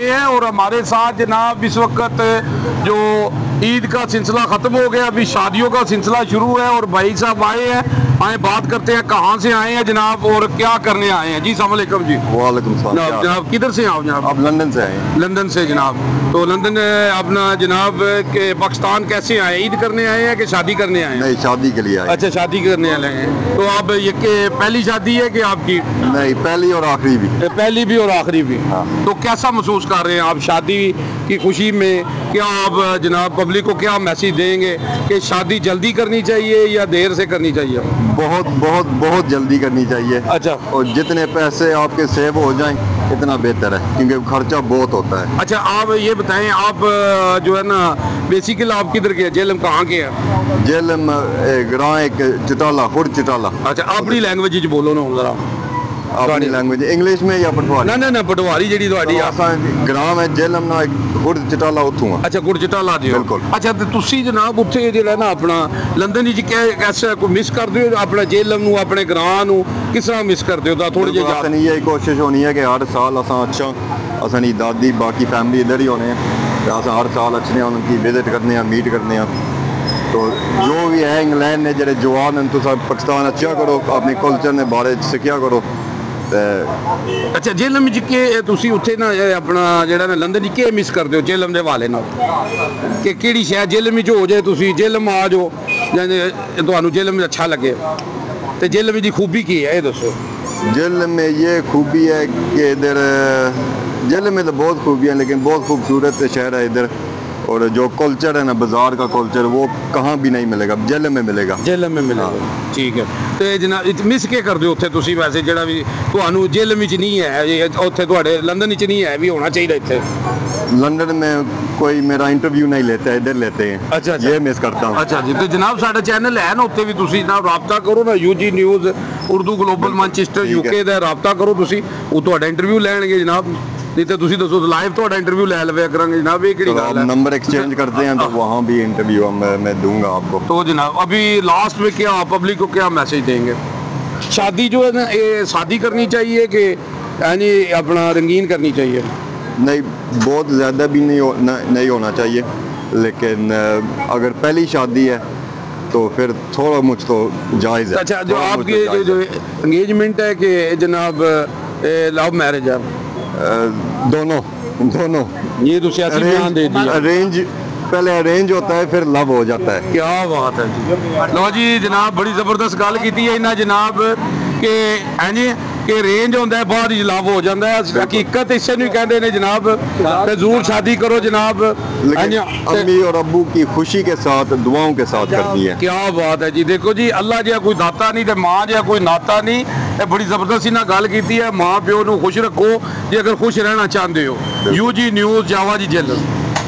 आए हैं और हमारे साथ जनाब इस वक्त जो ईद का सिलसिला ख़त्म हो गया, अभी शादियों का सिलसिला शुरू है और भाई साहब आए हैं। आए बात करते हैं कहाँ से आए हैं जनाब और क्या करने आए हैं। जी अस्सलाम वालेकुम जी। वालेकुम सलाम। जनाब किधर से आओ जनाब? आप लंदन से आए हैं? लंदन से जनाब। तो लंदन अपना जनाब के पाकिस्तान कैसे आए? ईद करने आए हैं कि शादी करने आए हैं? नहीं, शादी के लिए आए। अच्छा, शादी करने आए हैं। तो आप ये कि पहली शादी है कि आपकी? नहीं, पहली और आखिरी भी। पहली भी और आखिरी भी। हाँ। तो कैसा महसूस कर रहे हैं आप शादी की खुशी में? क्या आप जनाब पब्लिक को क्या मैसेज देंगे कि शादी जल्दी करनी चाहिए या देर से करनी चाहिए? बहुत बहुत बहुत जल्दी करनी चाहिए। अच्छा। और जितने पैसे आपके सेव हो जाएं इतना बेहतर है, क्योंकि खर्चा बहुत होता है। अच्छा, आप ये बताएं, आप जो है ना बेसिकली आप किधर के? जेलम कहाँ के हैं? जेलम ग्रां एक चटाला, खुद चटाला। अच्छा, अपनी लैंग्वेज बोलो ना जरा। अपनी लैंग्वेज इंग्लिश में या पटवारी? ना पटवारी जी थोड़ी ग्राम है जेलम ना, खुद चटाला उतों। अच्छा, गुड़ चटाला जी। बिल्कुल। अच्छा, तो तुसी जनाब उत्थे जेड़ा ना अपना लंदन जी कैसा कोई मिस करते हो अपना जेलम नू, अपने ग्रां नू किस तरह मिस करते हो? थोड़ी जी याद। यही कोशिश होनी है कि हर साल असा अच्छा असानी दादी बाकी फैमिली इधर ही होने हैं, अस हर साल अच्छे उनकी विजिट करने, मीट करने। तो जो भी है इंग्लैंड ने जेह्ड़े जवान हैं, तुस पाकिस्तान अच्छा करो, अपने कल्चर ने बारे सिक्ख्या करो। अच्छा, जेलम च के तुसी उत्थे ना अपना जेड़ा ना लंदन च के मिस करदे हो जेलम दे हवाले नाल कि केड़ी शै जेलम च हो जाए, तुसी जेलम आ जाओ जां तुहानू जेलम अच्छा लगे? ते जेलम दी खूबी की है ये दसो? जेलम में ये खूबी है कि इधर जेलम में तो बहुत खूबियाँ, लेकिन बहुत खूबसूरत शहर है इधर। और जो कल्चर है ना, बाजार का कल्चर, वो कहाँ भी नहीं मिलेगा, जेलम में मिलेगा। जेलम में मिलेगा। ठीक है। तो जनाब मिस के कर दो उत्थे तुसी वैसे जेड़ा भी तुहानू जेलम विच नहीं है, उत्थे तुहाडे लंदन विच नहीं है, भी होना चाहिए इत्थे? लंदन में कोई मेरा इंटरव्यू नहीं लेता है, इधर लेते हैं। अच्छा। ये मिस करता हूँ। अच्छा जी। तो जनाब साडा चैनल है ना, उत्थे भी तुसी जनाब राब्ता करो ना, UG news Urdu global Manchester UK दा राब्ता करो तुसी, वो तुहाडा इंटरव्यू लैणगे जनाब। नहीं तो तुसी दसो लाइव तुहाडा इंटरव्यू ले लवे करांगे जनाब। ये केड़ी गल है? नंबर एक्सचेंज करते हैं तो वहाँ भी इंटरव्यू मैं दूंगा आपको। तो जनाब अभी लास्ट में क्या पब्लिक को क्या मैसेज देंगे? शादी जो है ना, ये शादी करनी चाहिए कि यानी अपना रंगीन करनी चाहिए? नहीं, बहुत ज़्यादा भी नहीं होना चाहिए, लेकिन अगर पहली शादी है तो फिर थोड़ा मुझ तो जायज़ है। अच्छा, जो आपकी जो एंगेजमेंट है कि जनाब लव मैरिज है? दोनों। ये तो सियासी बयान दे दिया। अरेंज पहले अरेंज होता है, फिर लव हो जाता है। क्या बात है जी। लो जी जनाब, बड़ी जबरदस्त गल की है इन्हें जनाब के हैं जी कि रेंज होता है, बाद लव हो जाता है। हकीकत इसे नहीं कहते ने जनाब। तो जरूर शादी करो जनाब, अम्मी और अब्बू की खुशी के साथ, दुआओं के साथ करनी है। क्या बात है जी। देखो जी, अल्लाह जहा कोई दाता नहीं, मां जहा कोई नाता नहीं। बड़ी जबरदस्त इन्हें गल की है। मां प्यो को खुश रखो जे अगर खुश रहना चाहते हो। यूजी न्यूज़ जावा जी जेलम।